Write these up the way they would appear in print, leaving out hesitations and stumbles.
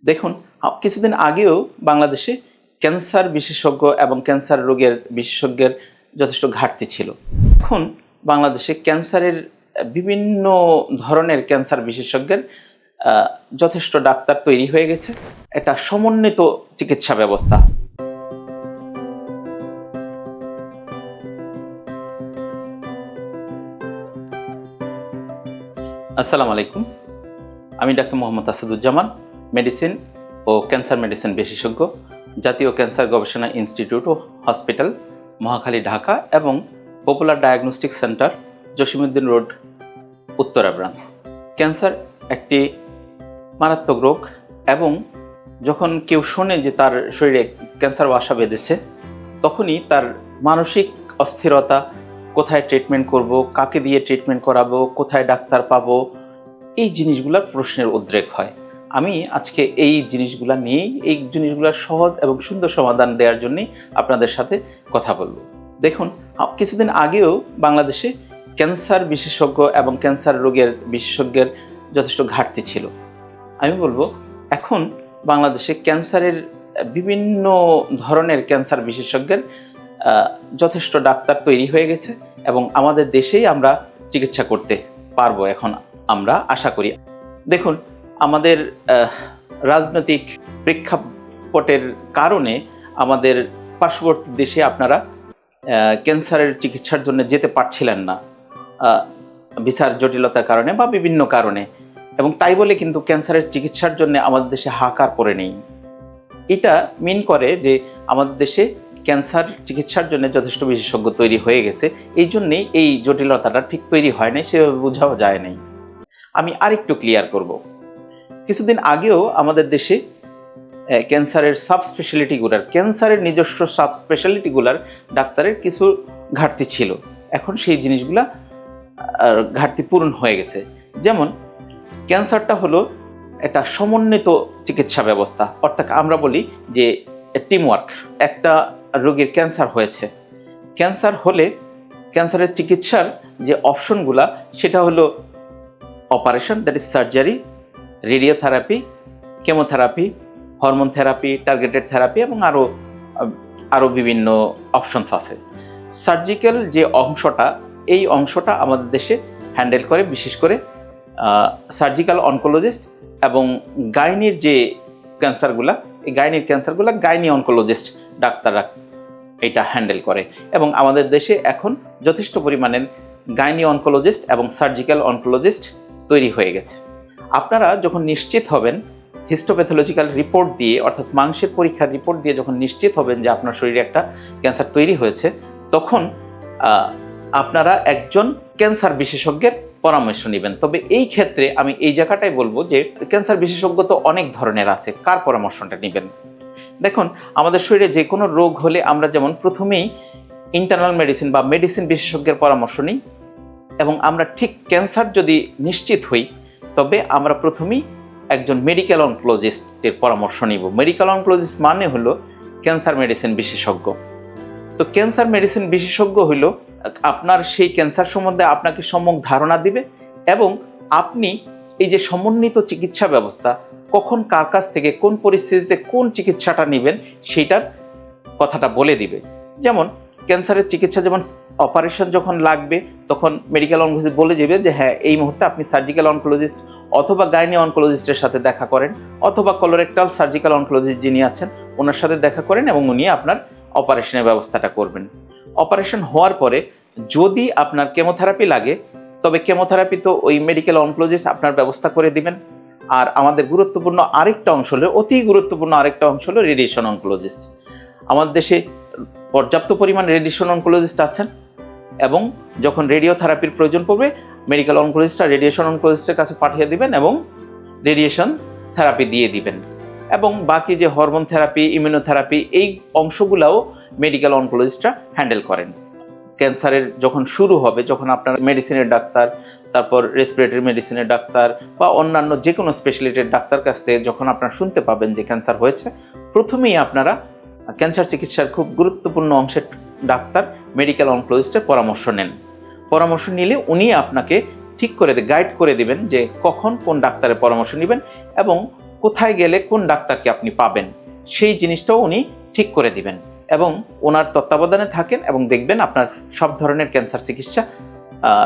দেখুন, কিছুদিন আগেও বাংলাদেশে ক্যান্সার বিশেষজ্ঞ এবং ক্যান্সার রোগের বিশেষজ্ঞের যথেষ্ট ঘাটতি ছিল। এখন বাংলাদেশে ক্যান্সারের বিভিন্ন ধরনের ক্যান্সার বিশেষজ্ঞের যথেষ্ট ডাক্তার তৈরি হয়ে গেছে। একটা সমন্বিত চিকিৎসা ব্যবস্থা। আসসালামু আলাইকুম, আমি ডাক্তার মোহাম্মদ আসাদুজ্জামান, মেডিসিন ও ক্যান্সার মেডিসিন বিশেষজ্ঞ, জাতীয় ক্যান্সার গবেষণা ইনস্টিটিউট ও হসপিটাল, মহাখালী, ঢাকা এবং popular diagnostic centre, Jasimuddin road, Uttara branch. Cancer একটি মারাত্মক রোগ এবং যখন কেউ শোনে যে তার শরীরে ক্যান্সার বাসা বেঁধেছে, তখনই তার মানসিক অস্থিরতা, কোথায় ট্রিটমেন্ট করব, কাকে দিয়ে ট্রিটমেন্ট করাবো, কোথায় ডাক্তার পাবো, এই জিনিসগুলোর প্রশ্নের উদ্রেক হয়। আমি আজকে এই জিনিসগুলোর সহজ এবং সুন্দর সমাধান দেওয়ার জন্যই আপনাদের সাথে কথা বলবো। দেখুন, কিছুদিন আগেও বাংলাদেশে ক্যান্সার বিশেষজ্ঞ এবং ক্যান্সার রোগের বিশেষজ্ঞের যথেষ্ট ঘাটতি ছিল। আমি বলবো, এখন বাংলাদেশে ক্যান্সারের বিভিন্ন ধরনের ক্যান্সার বিশেষজ্ঞের যথেষ্ট ডাক্তার তৈরি হয়ে গেছে এবং আমাদের দেশেই আমরা চিকিৎসা করতে পারবো এখন, আমরা আশা করি। দেখুন, আমাদের রাজনৈতিক প্রেক্ষাপটের কারণে আমাদের পার্শ্ববর্তী দেশে আপনারা ক্যান্সারের চিকিৎসার জন্য যেতে পারছিলেন না, ভিসার জটিলতার কারণে বা বিভিন্ন কারণে, এবং তাই বলে কিন্তু ক্যান্সারের চিকিৎসার জন্য আমাদের দেশে হাহাকার পড়ে নেই। এটা মিন করে যে আমাদের দেশে ক্যান্সার চিকিৎসার জন্য যথেষ্ট বিশেষজ্ঞ তৈরি হয়ে গেছে, এই জন্যেই এই জটিলতাটা ঠিক তৈরি হয় নাই, সেভাবে বোঝাও যায় নাই। আমি আরেকটু ক্লিয়ার করব। কিছুদিন আগেও আমাদের দেশে ক্যান্সারের ক্যান্সারের নিজস্ব সাবস্পেশালিটিগুলার ডাক্তারের কিছু ঘাটতি ছিল। এখন সেই জিনিসগুলা ঘাটতি পূরণ হয়ে গেছে। যেমন, ক্যান্সারটা হলো একটা সমন্বিত চিকিৎসা ব্যবস্থা, অর্থাৎ আমরা বলি যে টিমওয়ার্ক। একটা রোগীর ক্যান্সার হয়েছে, ক্যান্সার হলে ক্যান্সারের চিকিৎসার যে অপশনগুলা, সেটা হলো operation, that is surgery, radiotherapy, chemotherapy, hormone therapy, targeted therapy এবং আরও বিভিন্ন অপশনস আছে। সার্জিক্যাল যে অংশটা, এই অংশটা আমাদের দেশে হ্যান্ডেল করে বিশেষ করে সার্জিক্যাল অনকোলজিস্ট, এবং গাইনির যে ক্যান্সারগুলা, এই গাইনির ক্যান্সারগুলা গাইনি অনকোলজিস্ট ডাক্তাররা এটা হ্যান্ডেল করে। এবং আমাদের দেশে এখন যথেষ্ট পরিমাণের গাইনি অনকোলজিস্ট এবং সার্জিক্যাল অনকোলজিস্ট তৈরি হয়ে গেছে। আপনারা যখন নিশ্চিত হবেন হিস্টোপ্যাথোলজিক্যাল রিপোর্ট দিয়ে, অর্থাৎ মাংসের পরীক্ষার রিপোর্ট দিয়ে যখন নিশ্চিত হবেন যে আপনার শরীরে একটা ক্যান্সার তৈরি হয়েছে, তখন আপনারা একজন ক্যান্সার বিশেষজ্ঞের পরামর্শ নেবেন। তবে এই ক্ষেত্রে আমি এই জায়গাটাই বলবো যে ক্যান্সার বিশেষজ্ঞ তো অনেক ধরনের আছে, কার পরামর্শটা নেবেন? দেখুন, আমাদের শরীরে যে কোনো রোগ হলে আমরা যেমন প্রথমেই ইন্টারনাল মেডিসিন বা মেডিসিন বিশেষজ্ঞের পরামর্শ নিই, এবং আমরা ঠিক ক্যান্সার যদি নিশ্চিত হই, তবে আমরা প্রথমেই একজন মেডিকেল অনকোলজিস্টের পরামর্শ নিব। মেডিকেল অনকোলজিস্ট মানে হলো ক্যান্সার মেডিসিন বিশেষজ্ঞ। তো ক্যান্সার মেডিসিন বিশেষজ্ঞ হইল আপনার সেই ক্যান্সার সম্বন্ধে আপনাকে সম্যক ধারণা দিবে, এবং আপনি এই যে সমন্বিত চিকিৎসা ব্যবস্থা, কখন কার কাছ থেকে কোন পরিস্থিতিতে কোন চিকিৎসাটা নেবেন সেইটার কথাটা বলে দিবে। যেমন ক্যান্সারের চিকিৎসা, যেমন অপারেশন যখন লাগবে, তখন মেডিকেল অনকোলজিস্ট বলে যাবে যে হ্যাঁ, এই মুহূর্তে আপনি সার্জিক্যাল অনকোলজিস্ট অথবা গাইনি অনকোলজিস্টের সাথে দেখা করেন, অথবা কলোরেক্টাল সার্জিক্যাল অনকোলজিস্ট যিনি আছেন ওনার সাথে দেখা করেন, এবং উনি আপনার অপারেশনের ব্যবস্থাটা করবেন। অপারেশন হওয়ার পরে যদি আপনার কেমোথেরাপি লাগে, তবে কেমোথেরাপি তো ওই মেডিকেল অনকোলজিস্ট আপনার ব্যবস্থা করে দিবেন। আর আমাদের গুরুত্বপূর্ণ আরেকটা অংশ হলো, অতি গুরুত্বপূর্ণ আরেকটা অংশ হলো রেডিয়েশন অনকোলজিস্ট। আমাদের দেশে পর্যাপ্ত পরিমাণ রেডিয়েশন অনকোলজিস্ট আছেন, এবং যখন রেডিওথেরাপির প্রয়োজন পড়বে, মেডিকেল অনকোলজিস্টরা রেডিয়েশন অনকোলজিস্টের কাছে পাঠিয়ে দিবেন এবং রেডিয়েশন থেরাপি দিয়ে দিবেন। এবং বাকি যে হরমোন থেরাপি, ইমিউনোথেরাপি, এই অংশগুলোও মেডিকেল অনকোলজিস্টরা হ্যান্ডেল করেন। ক্যান্সারের যখন শুরু হবে, যখন আপনার মেডিসিনের ডাক্তার, তারপর রেসপিরেটরি মেডিসিনের ডাক্তার বা অন্যান্য যে কোনো স্পেশালিটির ডাক্তার কাছ থেকে যখন আপনারা শুনতে পাবেন যে ক্যান্সার হয়েছে, প্রথমেই আপনারা ক্যান্সার চিকিৎসার খুব গুরুত্বপূর্ণ অংশের ডাক্তার মেডিকেল অনকোলজিস্টের পরামর্শ নেন। পরামর্শ নিলে উনি আপনাকে ঠিক করে গাইড করে দিবেন যে কখন কোন ডাক্তারের পরামর্শ নেবেন এবং কোথায় গেলে কোন ডাক্তারকে আপনি পাবেন সেই জিনিসটাও উনি ঠিক করে দিবেন এবং ওনার তত্ত্বাবধানে থাকেন এবং দেখবেন আপনার সব ধরনের ক্যান্সার চিকিৎসা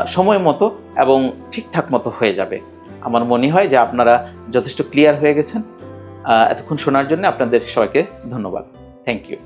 সময় মতো এবং ঠিকঠাক মতো হয়ে যাবে। আমার মনে হয় যে আপনারা যথেষ্ট ক্লিয়ার হয়ে গেছেন। এতক্ষণ শোনার জন্য আপনাদের সবাইকে ধন্যবাদ। Thank you.